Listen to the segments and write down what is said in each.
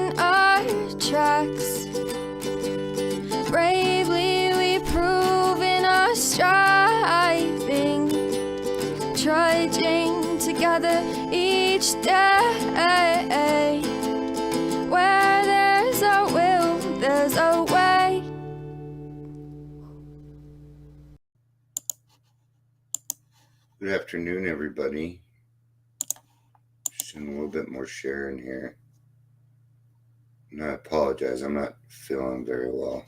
on our tracks. Bravely we prove in our striving, trudging together each day. Where there's a will, there's a way. Good afternoon, everybody. Just doing a little bit more sharing here. And I apologize, I'm not feeling very well.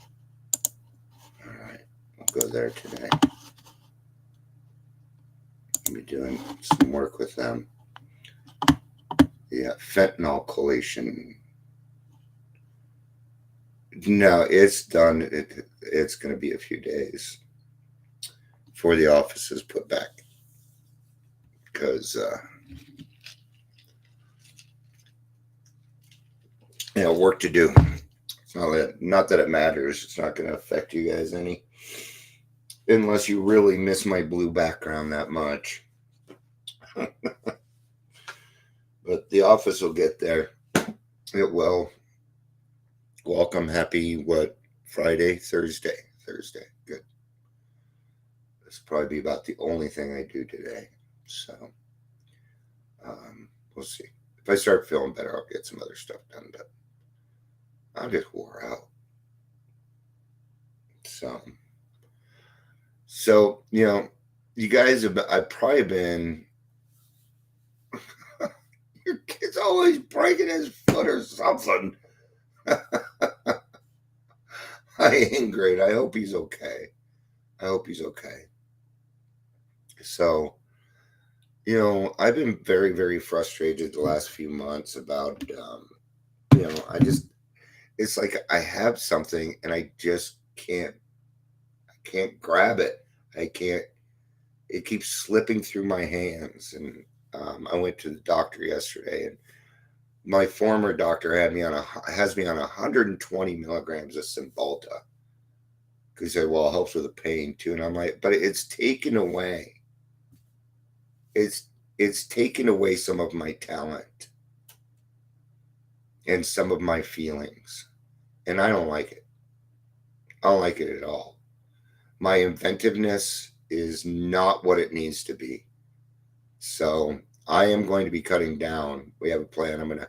Alright, we'll go there today. I'll be doing some work with them. Yeah, fentanyl collation. No, it's done. It's going to be a few days before the office is put back. Because, work to do. It's not that it matters. It's not going to affect you guys any. Unless you really miss my blue background that much. But the office will get there. It will. Welcome. Happy, Friday? Thursday. Good. This will probably be about the only thing I do today. So, we'll see. If I start feeling better, I'll get some other stuff done. But I'm just wore out. So you guys I've probably been. Your kid's always breaking his foot or something. I ain't great. I hope he's okay. So, I've been very, very frustrated the last few months about, it's like I have something and I just can't grab it. It keeps slipping through my hands. And I went to the doctor yesterday, and my former doctor has me on 120 milligrams of Cymbalta. Because he said, well, it helps with the pain too. And I'm like, but it's taken away. It's taken away some of my talent and some of my feelings. And I don't like it. I don't like it at all. My inventiveness is not what it needs to be. So I am going to be cutting down. We have a plan.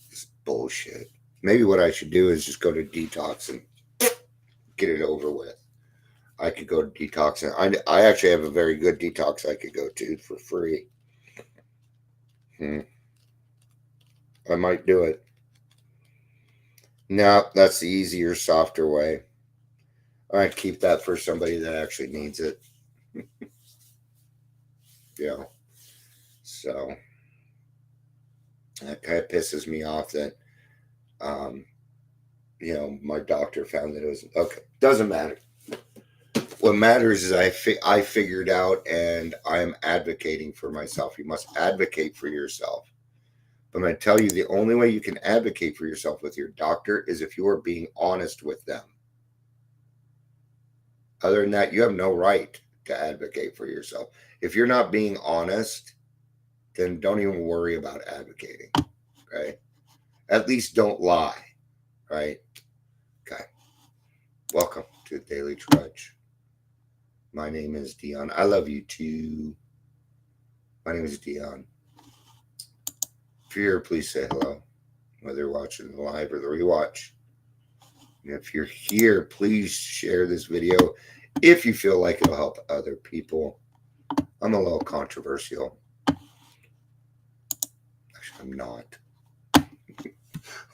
This bullshit. Maybe what I should do is just go to detox and get it over with. I could go to detox, and I actually have a very good detox I could go to for free. I might do it. No, that's the easier, softer way. I'd keep that for somebody that actually needs it. So that kind of pisses me off that, my doctor found that it was okay. Doesn't matter. What matters is I figured out, and I am advocating for myself. You must advocate for yourself. But I'm going to tell you, the only way you can advocate for yourself with your doctor is if you are being honest with them. Other than that, you have no right to advocate for yourself. If you're not being honest, then don't even worry about advocating, right? At least don't lie, right? Okay. Welcome to Daily Trudge. My name is Dion. I love you too. My name is Dion. If you're here, please say hello, whether you're watching the live or the rewatch. And if you're here, please share this video if you feel like it'll help other people. I'm a little controversial. Actually, I'm not. I'm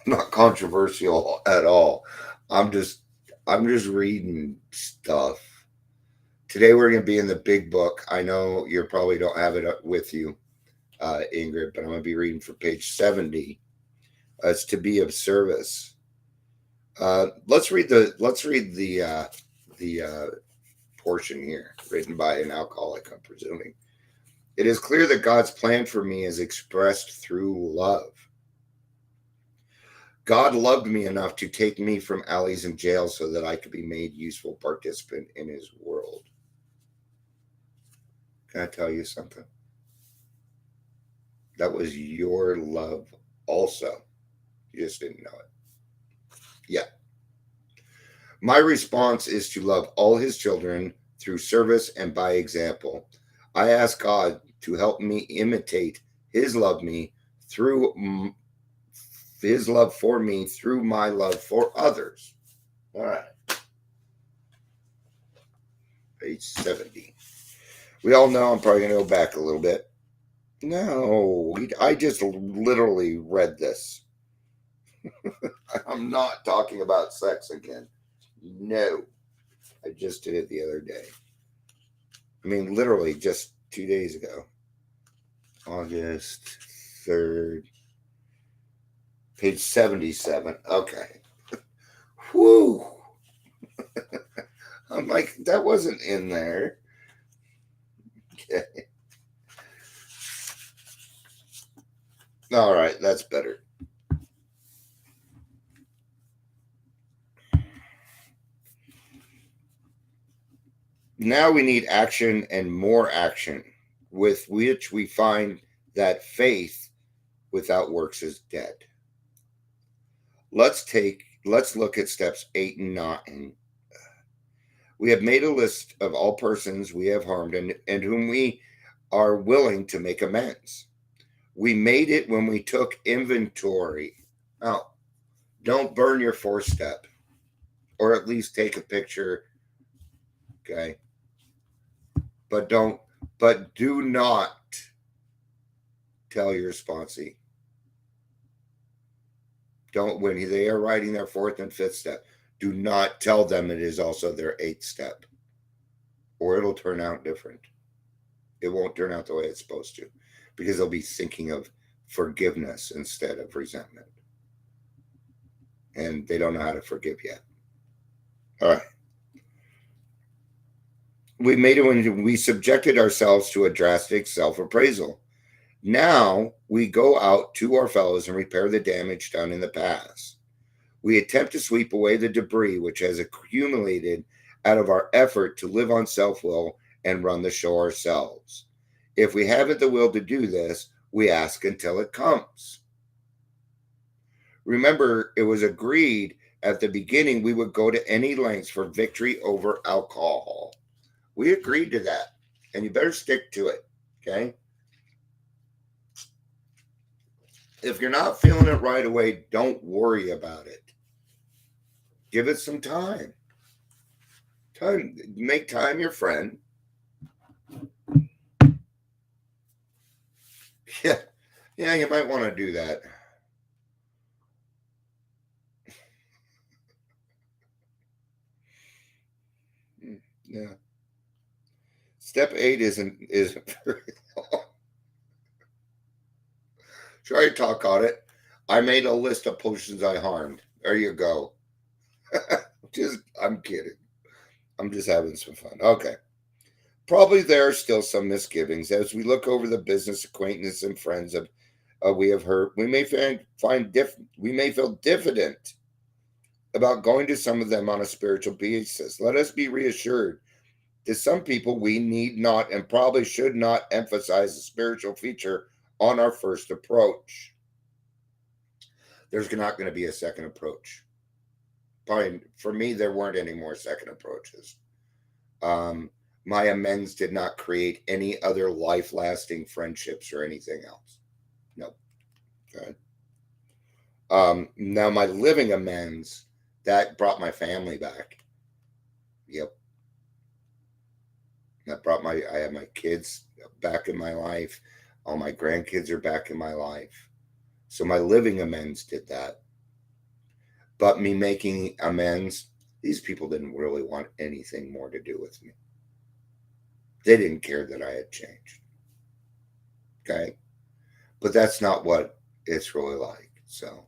not controversial at all. I'm just reading stuff. Today we're going to be in the big book. I know you probably don't have it with you, Ingrid, but I'm going to be reading from page 70. It's to be of service. Let's read the portion here, written by an alcoholic, I'm presuming. It is clear that God's plan for me is expressed through love. God loved me enough to take me from alleys and jails so that I could be made useful participant in his world. Can I tell you something? That was your love also. You just didn't know it. Yeah. My response is to love all his children through service and by example. I ask God to help me imitate his love me through his love for me through my love for others. All right. Page 70. We all know I'm probably going to go back a little bit. No, I just literally read this. I'm not talking about sex again. No. I just did it the other day. I mean, literally just 2 days ago. August 3rd. Page 77. Okay. Whew. I'm like, that wasn't in there. Okay. All right, that's better. Now we need action and more action, with which we find that faith without works is dead. Let's look at steps 8 and 9. We have made a list of all persons we have harmed and whom we are willing to make amends. We made it when we took inventory. Now, don't burn your 4th step, or at least take a picture. Okay. But do not tell your sponsee. Don't, when they are writing their 4th and 5th step, do not tell them it is also their 8th step, or it'll turn out different. It won't turn out the way it's supposed to, because they'll be thinking of forgiveness instead of resentment. And they don't know how to forgive yet. All right. We made it when we subjected ourselves to a drastic self-appraisal. Now we go out to our fellows and repair the damage done in the past. We attempt to sweep away the debris which has accumulated out of our effort to live on self-will and run the show ourselves. If we haven't the will to do this, we ask until it comes. Remember, it was agreed at the beginning we would go to any lengths for victory over alcohol. We agreed to that, and you better stick to it, okay? If you're not feeling it right away, don't worry about it. Give it some time. Make time your friend. Yeah, you might want to do that. Yeah. Step 8 isn't very long. Should I talk on it? I made a list of potions I harmed. There you go. I'm kidding. I'm just having some fun. Okay. Probably there are still some misgivings as we look over the business acquaintances and friends of we have hurt. We may feel diffident about going to some of them on a spiritual basis. Let us be reassured. To some people, we need not and probably should not emphasize the spiritual feature on our first approach. There's not going to be a second approach. Probably for me, there weren't any more second approaches. My amends did not create any other life-lasting friendships or anything else. No. Okay. Now my living amends, that brought my family back. Yep. I have my kids back in my life. All my grandkids are back in my life. So my living amends did that. But me making amends, these people didn't really want anything more to do with me. They didn't care that I had changed. Okay? But that's not what it's really like. So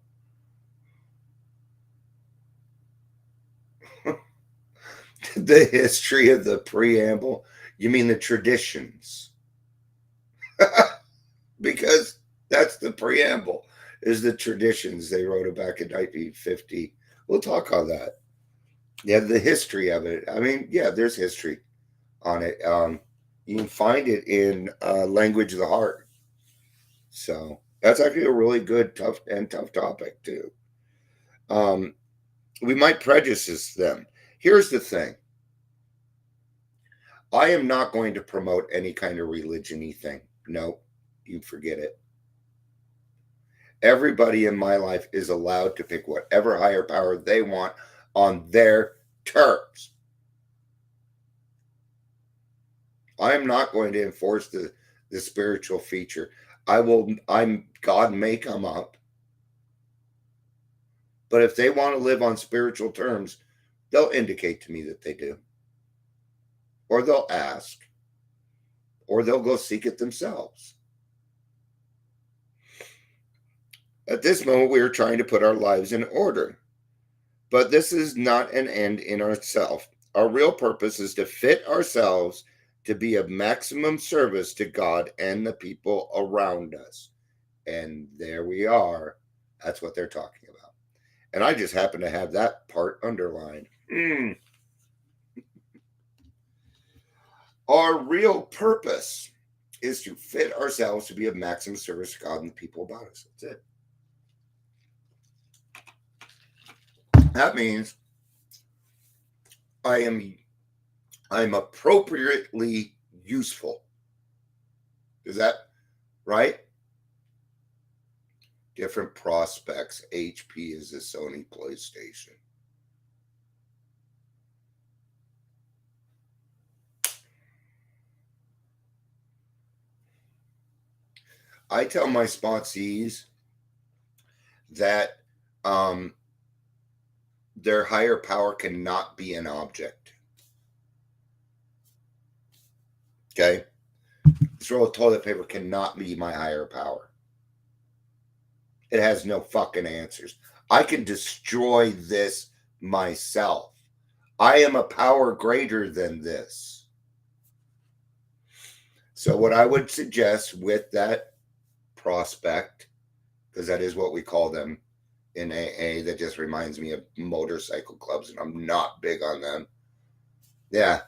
the history of the preamble, you mean the traditions? Because that's the preamble, is the traditions they wrote it back in 1950. We'll talk on that. Yeah, the history of it. I mean, yeah, there's history on it. You can find it in Language of the Heart. So That's actually a really good, tough topic too. We might prejudice them. Here's the thing. I am not going to promote any kind of religion-y thing. No, you forget it. Everybody in my life is allowed to pick whatever higher power they want on their terms. I am not going to enforce the spiritual feature. God may come up. But if they want to live on spiritual terms, they'll indicate to me that they do. Or they'll ask. Or they'll go seek it themselves. At this moment, we are trying to put our lives in order. But this is not an end in ourselves. Our real purpose is to fit ourselves to be of maximum service to God and the people around us. And there we are. That's what they're talking about. And I just happen to have that part underlined. Our real purpose is to fit ourselves to be of maximum service to God and the people about us. That's it. That means I'm appropriately useful. Is that right? Different prospects. HP is a Sony PlayStation. I tell my sponsees that their higher power cannot be an object. Okay? This roll of toilet paper cannot be my higher power. It has no fucking answers. I can destroy this myself. I am a power greater than this. So what I would suggest with that prospect, because that is what we call them in AA, that just reminds me of motorcycle clubs, and I'm not big on them. Yeah.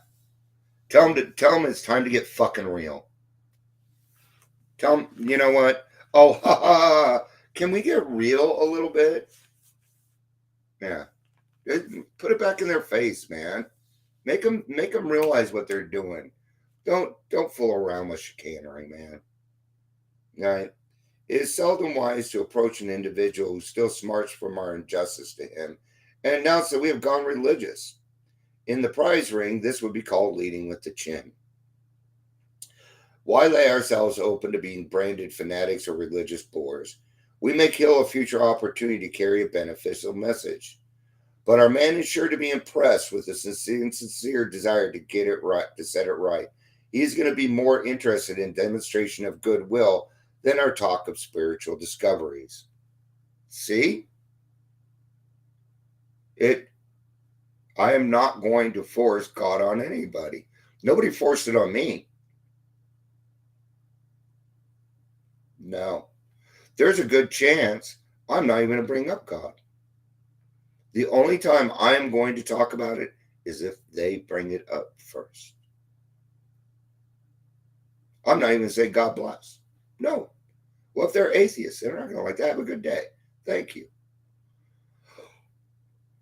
Tell them it's time to get fucking real. Tell them, you know what? Oh, ha ha. Can we get real a little bit? Yeah. Put it back in their face, man. Make them realize what they're doing. Don't fool around with chicanery, man. Right? It is seldom wise to approach an individual who still smarts from our injustice to him and announce that we have gone religious. In the prize ring, this would be called leading with the chin. Why lay ourselves open to being branded fanatics or religious bores? We may kill a future opportunity to carry a beneficial message. But our man is sure to be impressed with the sincere desire to get it right, to set it right. He's going to be more interested in demonstration of goodwill than our talk of spiritual discoveries. See? I am not going to force God on anybody. Nobody forced it on me. No. There's a good chance I'm not even going to bring up God. The only time I am going to talk about it is if they bring it up first. I'm not even going to say God bless. No. Well, if they're atheists, they're not going to like that. Have a good day. Thank you.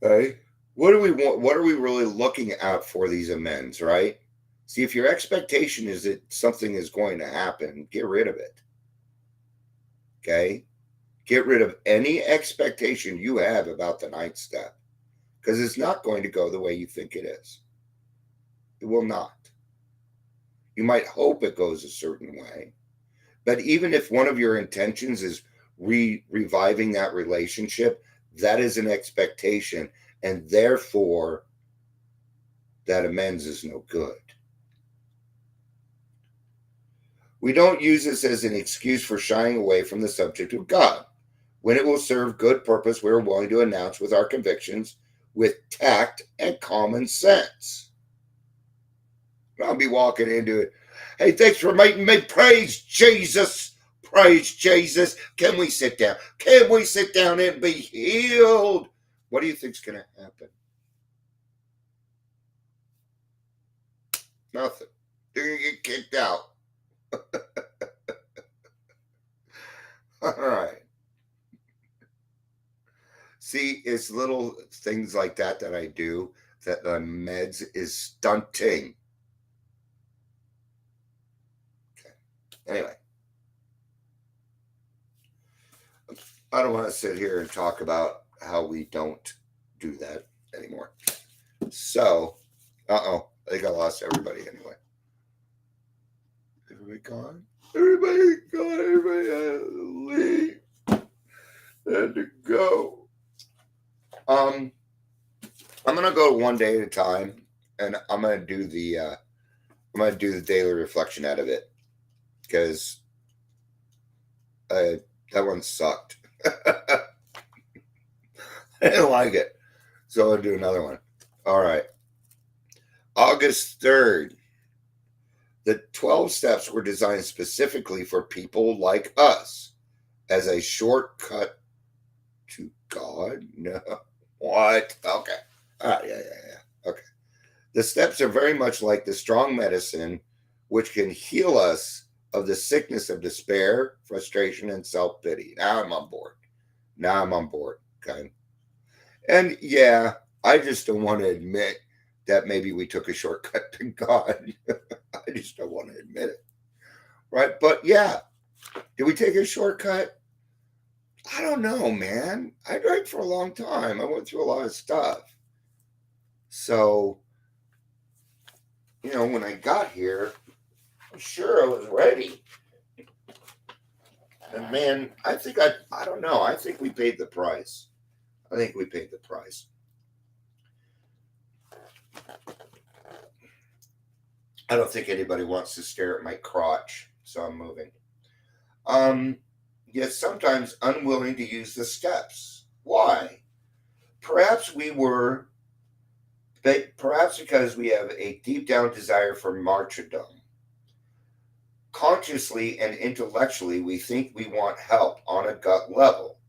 Hey, what do we want? What are we really looking at for these amends, right? See, if your expectation is that something is going to happen, get rid of it. Okay? Get rid of any expectation you have about the ninth step, because it's not going to go the way you think it is. It will not. You might hope it goes a certain way, but even if one of your intentions is reviving that relationship, that is an expectation, and therefore that amends is no good. We don't use this as an excuse for shying away from the subject of God. When it will serve good purpose, we are willing to announce with our convictions, with tact and common sense. I'll be walking into it. Hey, thanks for making me. Praise Jesus. Praise Jesus. Can we sit down? Can we sit down and be healed? What do you think's going to happen? Nothing. They're going to get kicked out. All right. See, it's little things like that that I do that the meds is stunting. Okay. Anyway, I don't want to sit here and talk about how we don't do that anymore. So, I think I lost everybody anyway. Everybody gone? Everybody gone? Everybody had to leave. Had to go. I'm gonna go one day at a time, and I'm gonna do the daily reflection out of it because that one sucked. I didn't like it, so I'll do another one. All right, August 3rd. The 12 steps were designed specifically for people like us as a shortcut to God. No, what? Okay. Yeah. Okay. The steps are very much like the strong medicine, which can heal us of the sickness of despair, frustration, and self pity. Now I'm on board. Okay. And yeah, I just don't want to admit that maybe we took a shortcut to God. I just don't want to admit it. Right. But yeah, did we take a shortcut? I don't know, man. I drank for a long time. I went through a lot of stuff. So, when I got here, I'm sure I was ready. And man, I don't know. I think we paid the price. I don't think anybody wants to stare at my crotch, so I'm moving. Yet sometimes unwilling to use the steps. Why? Perhaps because we have a deep down desire for martyrdom. Consciously and intellectually, we think we want help on a gut level.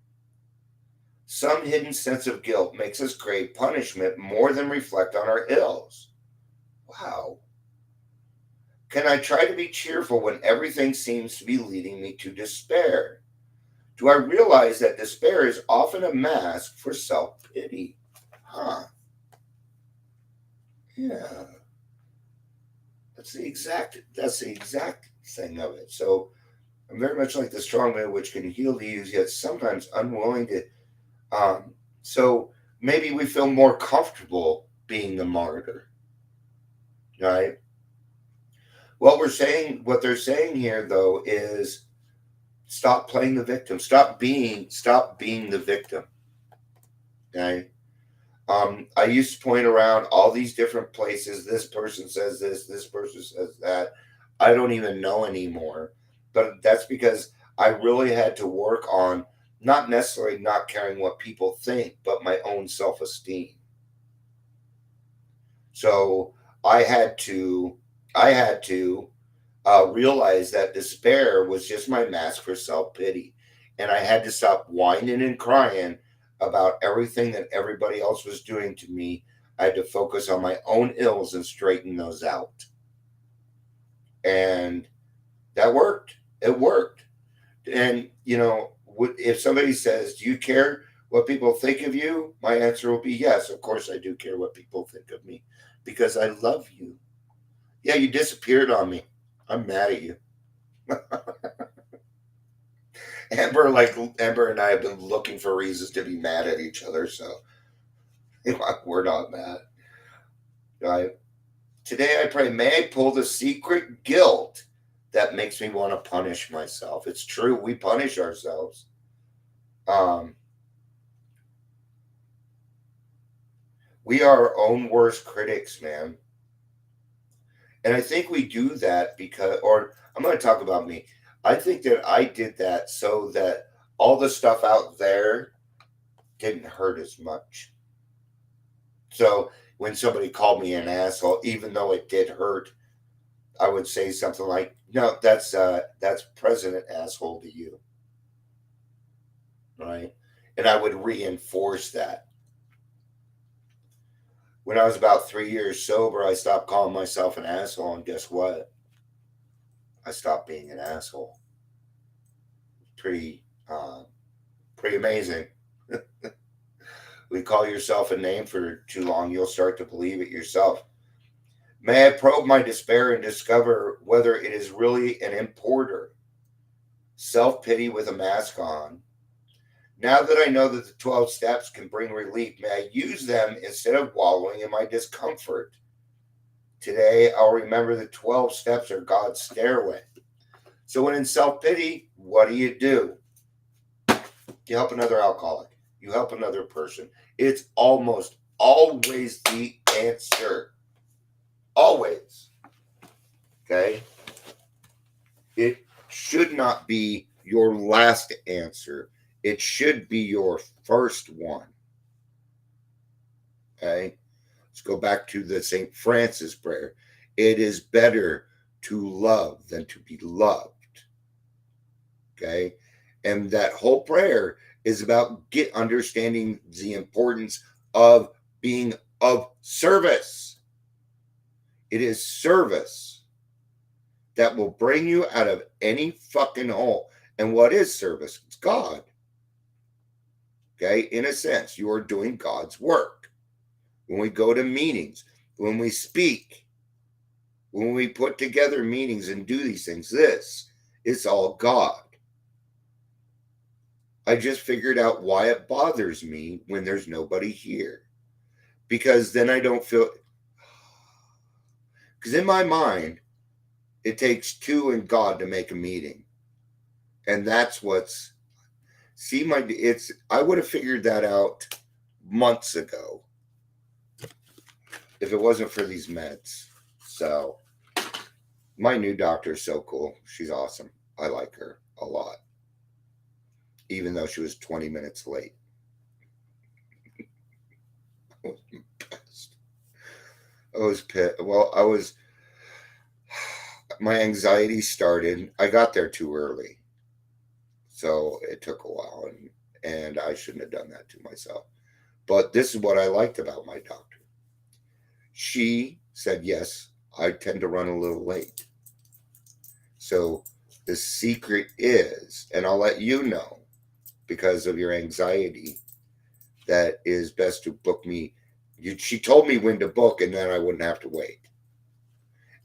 Some hidden sense of guilt makes us crave punishment more than reflect on our ills. Wow. Can I try to be cheerful when everything seems to be leading me to despair? Do I realize that despair is often a mask for self-pity? Huh. Yeah. That's the exact thing of it. So I'm very much like the strong man which can heal the used, yet sometimes unwilling to so maybe we feel more comfortable being the martyr. Right? What they're saying here though is stop playing the victim. Stop being the victim. Okay. I used to point around all these different places. This person says this person says that. I don't even know anymore. But that's because I really had to work on not necessarily not caring what people think, but my own self-esteem. So I had to realize that despair was just my mask for self-pity. And I had to stop whining and crying about everything that everybody else was doing to me. I had to focus on my own ills and straighten those out. And that worked. It worked. And, if somebody says, do you care what people think of you? My answer will be yes. Of course, I do care what people think of me because I love you. Yeah, you disappeared on me. I'm mad at you. Amber and I have been looking for reasons to be mad at each other, so we're not mad. Right? Today I pray, may I pull the secret guilt that makes me want to punish myself. It's true, we punish ourselves. We are our own worst critics, man. And I think we do that or I'm going to talk about me. I think that I did that so that all the stuff out there didn't hurt as much. So when somebody called me an asshole, even though it did hurt, I would say something like, "No, that's President asshole to you," right? And I would reinforce that. When I was about 3 years sober, I stopped calling myself an asshole, and guess what? I stopped being an asshole. Pretty Pretty amazing. We call yourself a name for too long, you'll start to believe it yourself. May I probe my despair and discover whether it is really an importer? Self pity with a mask on. Now that I know that the 12 steps can bring relief, may I use them instead of wallowing in my discomfort? Today, I'll remember the 12 steps are God's stairway. So, when in self pity, what do? You help another alcoholic, you help another person. It's almost always the answer. Always. Okay? It should not be your last answer. It should be your first one. Okay? Let's go back to the St. Francis prayer. It is better to love than to be loved. Okay? And that whole prayer is about understanding the importance of being of service. It is service that will bring you out of any fucking hole. And what is service? It's God. Okay? In a sense, you are doing God's work. When we go to meetings, when we speak, when we put together meetings and do these things, it's all God. I just figured out why it bothers me when there's nobody here. Because then I don't feel... Because in my mind, it takes two and God to make a meeting. And that's what's... See, I would have figured that out months ago if it wasn't for these meds. So, my new doctor is so cool. She's awesome. I like her a lot. Even though she was 20 minutes late. I was pissed. I was pissed. Well, my anxiety started. I got there too early. So it took a while, and I shouldn't have done that to myself. But this is what I liked about my doctor. She said, yes, I tend to run a little late. So the secret is, and I'll let you know, because of your anxiety, that is best to book me. She told me when to book, and then I wouldn't have to wait.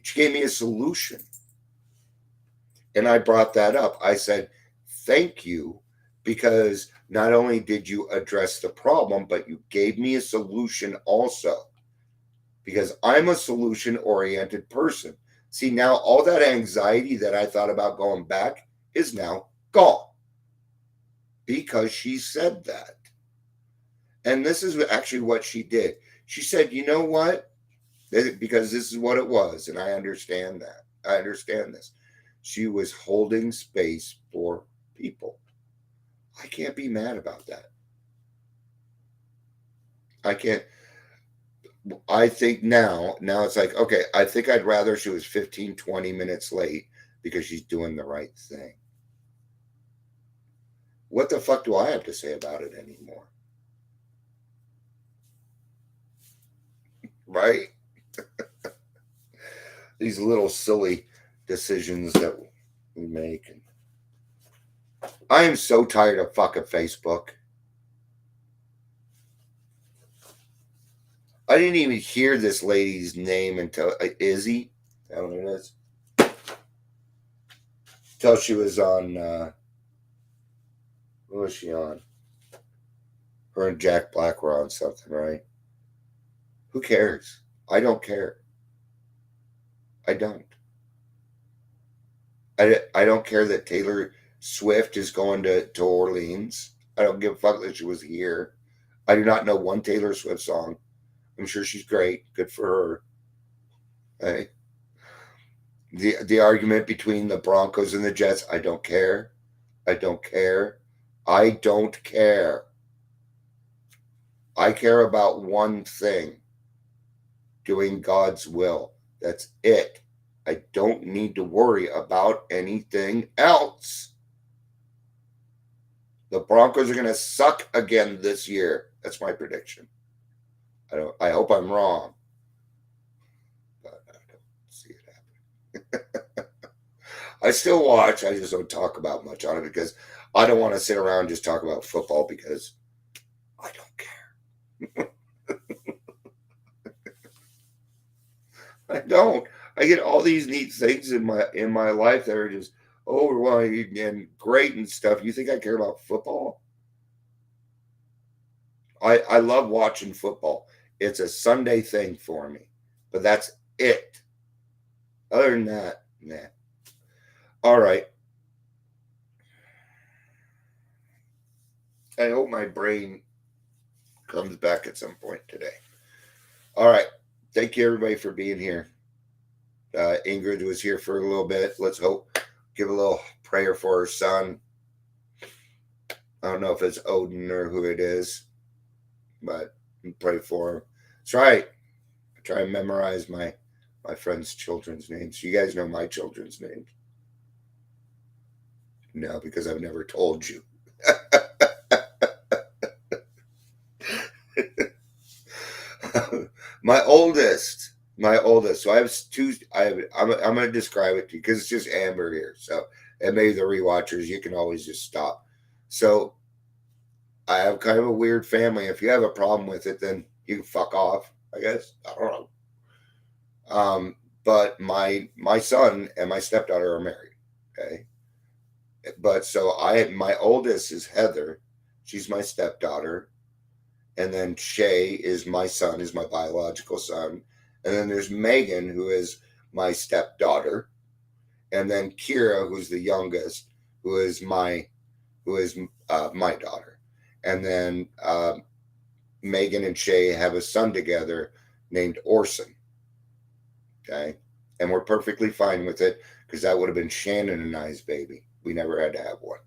She gave me a solution. And I brought that up. I said, thank you, because not only did you address the problem, but you gave me a solution also. Because I'm a solution-oriented person. See, now all that anxiety that I thought about going back is now gone. Because she said that. And this is actually what she did. She said, you know what? Because this is what it was, and I understand that. I understand this. She was holding space for people. I can't be mad about that. I can't. I think now it's like, okay, I think I'd rather she was 15, 20 minutes late because she's doing the right thing. What the fuck do I have to say about it anymore? Right? These little silly decisions that we make. I am so tired of fucking Facebook. I didn't even hear this lady's name until Izzy. I don't know what it is. Until she was on. What was she on? Her and Jack Black were on something, right? Who cares? I don't care. I don't. I don't care that Taylor Swift is going to Orleans. I don't give a fuck that she was here. I do not know one Taylor Swift song. I'm sure she's great. Good for her. Hey. The argument between the Broncos and the Jets, I don't care. I don't care. I don't care. I care about one thing. Doing God's will. That's it. I don't need to worry about anything else. The Broncos are going to suck again this year. That's my prediction. I hope I'm wrong. But I don't see it happening. I still watch. I just don't talk about much on it because I don't want to sit around and just talk about football because I don't care. I don't. I get all these neat things in my life that are just overwhelming and great and stuff. You think I care about football? I love watching football. It's a Sunday thing for me, but that's it. Other than that, nah. All right. I hope my brain comes back at some point today. All right. Thank you, everybody, for being here. Ingrid was here for a little bit. Let's hope, give a little prayer for her son. I don't know if it's Odin or who it is, but pray for him. That's right. I try and memorize my friends' children's names. You guys know my children's names? No, because I've never told you. my oldest. So I have two. I'm going to describe it to you because it's just Amber here. So, and maybe the rewatchers, you can always just stop. So I have kind of a weird family. If you have a problem with it, then you can fuck off, I guess. I don't know. But my son and my stepdaughter are married. Okay. But so my oldest is Heather. She's my stepdaughter. And then Shay is my son, is my biological son. And then there's Megan, who is my stepdaughter. And then Kira, who's the youngest, who is my daughter. And then Megan and Shay have a son together named Orson. Okay. And we're perfectly fine with it because that would have been Shannon and I's baby. We never had to have one.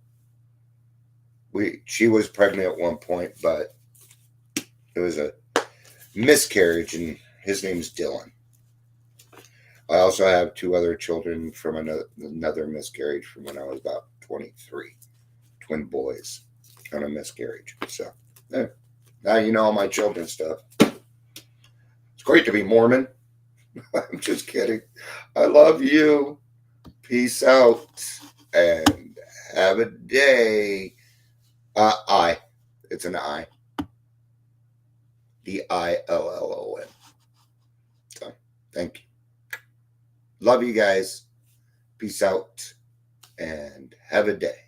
She was pregnant at one point, but it was a miscarriage, and his name's Dylan. I also have two other children from another miscarriage from when I was about 23. Twin boys on a miscarriage. So, yeah. Now you know all my children's stuff. It's great to be Mormon. I'm just kidding. I love you. Peace out. And have a day. I. It's an I. DILLON. So, thank you. Love you guys. Peace out. And have a day.